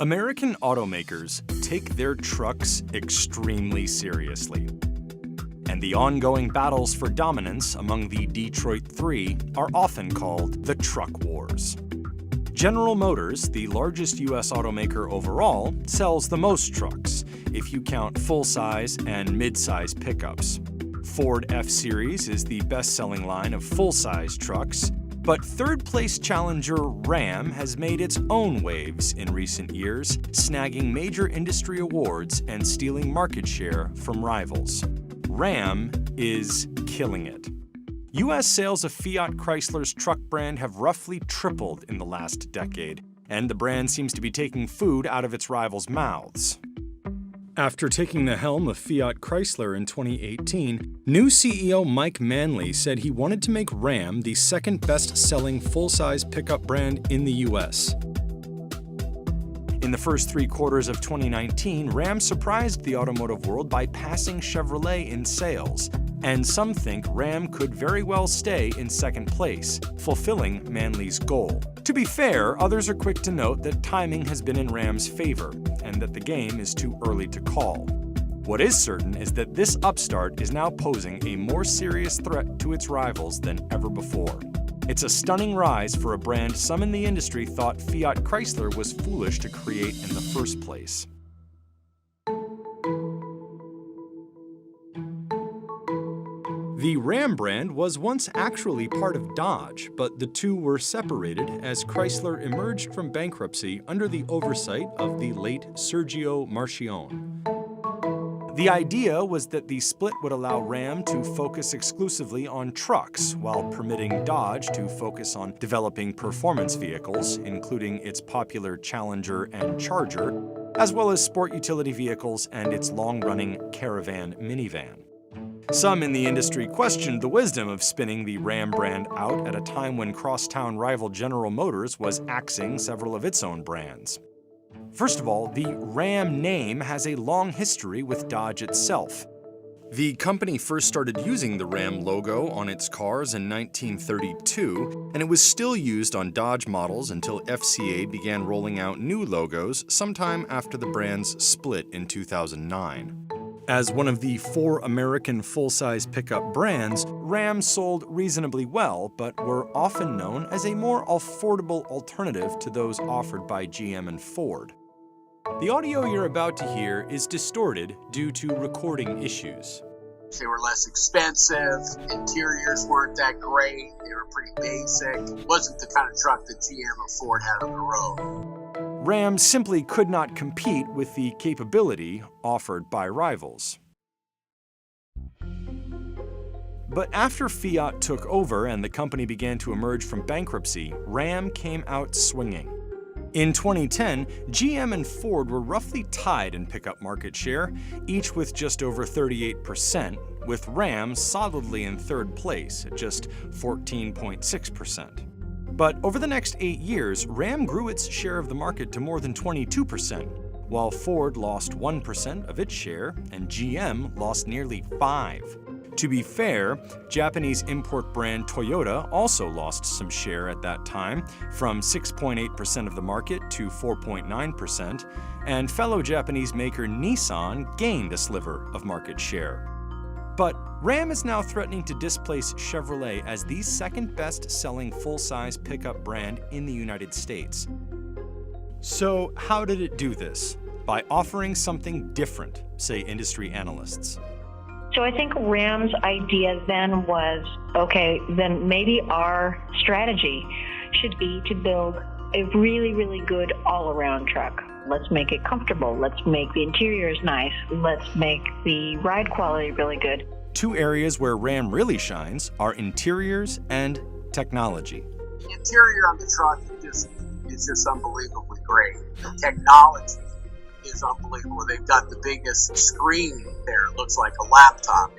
American automakers take their trucks extremely seriously. And the ongoing battles for dominance among the Detroit Three are often called the truck wars. General Motors, the largest U.S. automaker overall, sells the most trucks, if you count full-size and mid-size pickups. Ford F-Series is the best-selling line of full-size trucks, but third-place challenger Ram has made its own waves in recent years, snagging major industry awards and stealing market share from rivals. Ram is killing it. U.S. sales of Fiat Chrysler's truck brand have roughly tripled in the last decade, and the brand seems to be taking food out of its rivals' mouths. After taking the helm of Fiat Chrysler in 2018, new CEO Mike Manley said he wanted to make Ram the second best-selling full-size pickup brand in the U.S. In the first 3 quarters of 2019, Ram surprised the automotive world by passing Chevrolet in sales, and some think Ram could very well stay in second place, fulfilling Manley's goal. To be fair, others are quick to note that timing has been in Ram's favor, and that the game is too early to call. What is certain is that this upstart is now posing a more serious threat to its rivals than ever before. It's a stunning rise for a brand some in the industry thought Fiat Chrysler was foolish to create in the first place. The Ram brand was once actually part of Dodge, but the two were separated as Chrysler emerged from bankruptcy under the oversight of the late Sergio Marchionne. The idea was that the split would allow Ram to focus exclusively on trucks, while permitting Dodge to focus on developing performance vehicles, including its popular Challenger and Charger, as well as sport utility vehicles and its long-running Caravan minivan. Some in the industry questioned the wisdom of spinning the Ram brand out at a time when crosstown rival General Motors was axing several of its own brands. First of all, the Ram name has a long history with Dodge itself. The company first started using the Ram logo on its cars in 1932, and it was still used on Dodge models until FCA began rolling out new logos sometime after the brand's split in 2009. As one of the 4 American full-size pickup brands, Ram sold reasonably well, but were often known as a more affordable alternative to those offered by GM and Ford. The audio you're about to hear is distorted due to recording issues. They were less expensive, interiors weren't that great, they were pretty basic. It wasn't the kind of truck that GM or Ford had on the road. Ram simply could not compete with the capability offered by rivals. But after Fiat took over and the company began to emerge from bankruptcy, Ram came out swinging. In 2010, GM and Ford were roughly tied in pickup market share, each with just over 38%, with Ram solidly in third place at just 14.6%. But over the next 8 years, Ram grew its share of the market to more than 22%, while Ford lost 1% of its share and GM lost nearly 5%. To be fair, Japanese import brand Toyota also lost some share at that time, from 6.8% of the market to 4.9%, and fellow Japanese maker Nissan gained a sliver of market share. But Ram is now threatening to displace Chevrolet as the second best-selling full-size pickup brand in the United States. So how did it do this? By offering something different, say industry analysts. So I think Ram's idea then was, okay, then maybe our strategy should be to build a really, really good all-around truck. Let's make it comfortable. Let's make the interiors nice. Let's make the ride quality really good. 2 areas where Ram really shines are interiors and technology. The interior on the truck is just unbelievably great. The technology is unbelievable. They've got the biggest screen there. It looks like a laptop.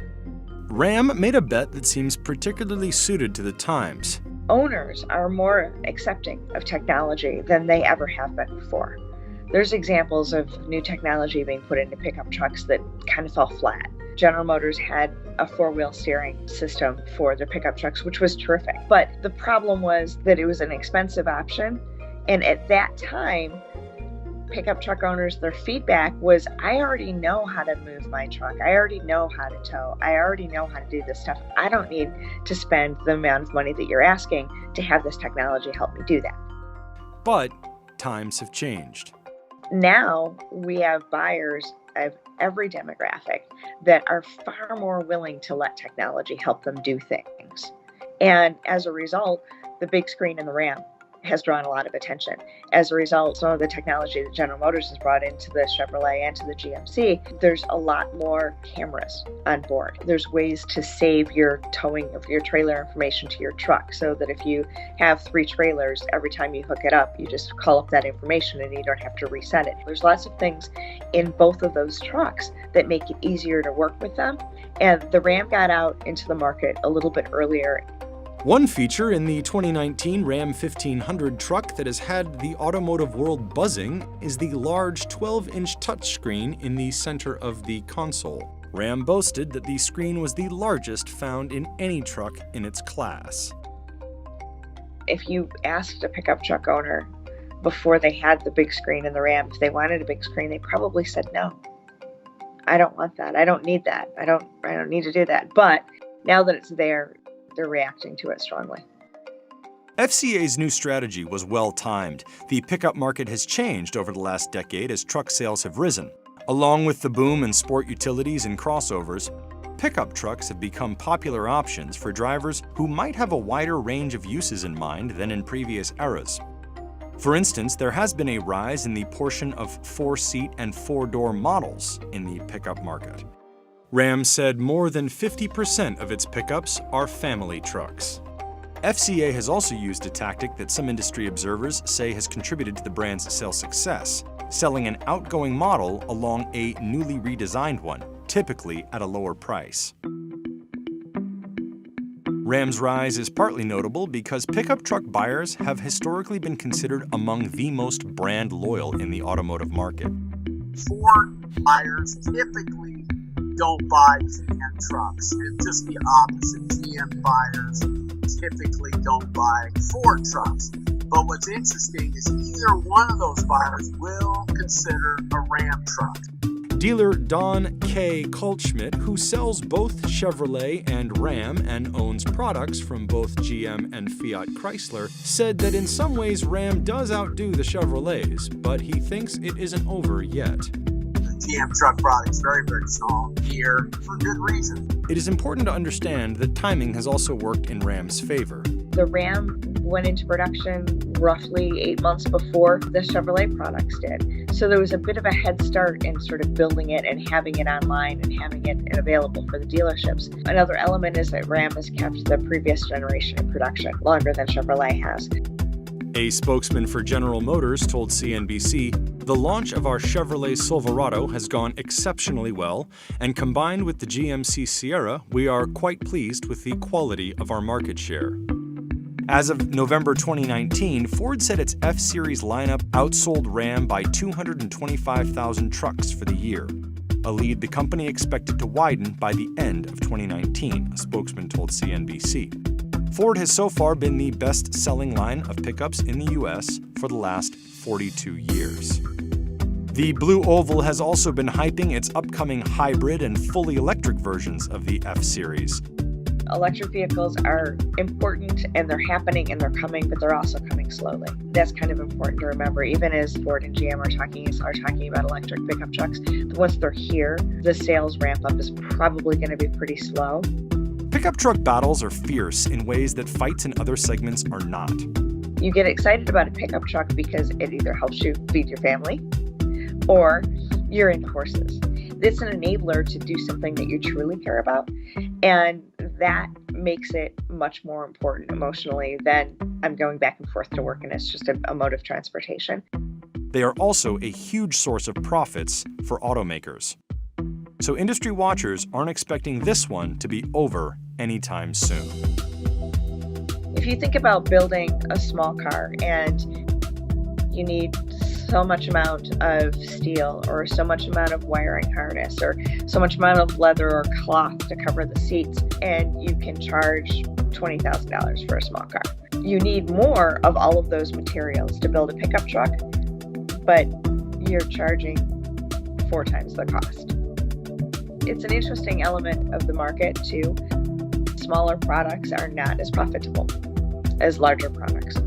Ram made a bet that seems particularly suited to the times. Owners are more accepting of technology than they ever have been before. There's examples of new technology being put into pickup trucks that kind of fell flat. General Motors had a 4-wheel steering system for their pickup trucks, which was terrific. But the problem was that it was an expensive option. And at that time, pickup truck owners, their feedback was, I already know how to move my truck. I already know how to tow. I already know how to do this stuff. I don't need to spend the amount of money that you're asking to have this technology help me do that. But times have changed. Now we have buyers of every demographic that are far more willing to let technology help them do things. And as a result, the big screen in the Ram has drawn a lot of attention. As a result, some of the technology that General Motors has brought into the Chevrolet and to the GMC, there's a lot more cameras on board. There's ways to save your towing of your trailer information to your truck so that if you have 3 trailers, every time you hook it up, you just call up that information and you don't have to reset it. There's lots of things in both of those trucks that make it easier to work with them. And the Ram got out into the market a little bit earlier. One feature in the 2019 Ram 1500 truck that has had the automotive world buzzing is the large 12-inch touchscreen in the center of the console. Ram boasted that the screen was the largest found in any truck in its class. If you asked a pickup truck owner before they had the big screen in the Ram, if they wanted a big screen, they probably said no. I don't want that. I don't need that. I don't need to do that. But now that it's there, they're reacting to it strongly. FCA's new strategy was well-timed. The pickup market has changed over the last decade as truck sales have risen. Along with the boom in sport utilities and crossovers, pickup trucks have become popular options for drivers who might have a wider range of uses in mind than in previous eras. For instance, there has been a rise in the portion of 4-seat and 4-door models in the pickup market. Ram said more than 50% of its pickups are family trucks. FCA has also used a tactic that some industry observers say has contributed to the brand's sales success, selling an outgoing model along a newly redesigned one, typically at a lower price. Ram's rise is partly notable because pickup truck buyers have historically been considered among the most brand loyal in the automotive market. Ford buyers typically don't buy GM trucks, and just the opposite. GM buyers typically don't buy Ford trucks. But what's interesting is either one of those buyers will consider a Ram truck. Dealer Don K. Kaltschmidt, who sells both Chevrolet and Ram and owns products from both GM and Fiat Chrysler, said that in some ways Ram does outdo the Chevrolets, but he thinks it isn't over yet. GM truck product is very, very strong here for good reason. It is important to understand that timing has also worked in Ram's favor. The Ram went into production roughly 8 months before the Chevrolet products did. So there was a bit of a head start in sort of building it and having it online and having it available for the dealerships. Another element is that Ram has kept the previous generation in production longer than Chevrolet has. A spokesman for General Motors told CNBC, "The launch of our Chevrolet Silverado has gone exceptionally well, and combined with the GMC Sierra, we are quite pleased with the quality of our market share." As of November 2019, Ford said its F-Series lineup outsold Ram by 225,000 trucks for the year, a lead the company expected to widen by the end of 2019, a spokesman told CNBC. Ford has so far been the best-selling line of pickups in the U.S. for the last 42 years. The Blue Oval has also been hyping its upcoming hybrid and fully electric versions of the F-Series. Electric vehicles are important and they're happening and they're coming, but they're also coming slowly. That's kind of important to remember. Even as Ford and GM are talking about electric pickup trucks, once they're here, the sales ramp up is probably going to be pretty slow. Pickup truck battles are fierce in ways that fights in other segments are not. You get excited about a pickup truck because it either helps you feed your family or you're into horses. It's an enabler to do something that you truly care about, and that makes it much more important emotionally than I'm going back and forth to work and it's just a mode of transportation. They are also a huge source of profits for automakers. So industry watchers aren't expecting this one to be over anytime soon. If you think about building a small car and you need so much amount of steel or so much amount of wiring harness or so much amount of leather or cloth to cover the seats, and you can charge $20,000 for a small car. You need more of all of those materials to build a pickup truck, but you're charging 4 times the cost. It's an interesting element of the market too. Smaller products are not as profitable as larger products.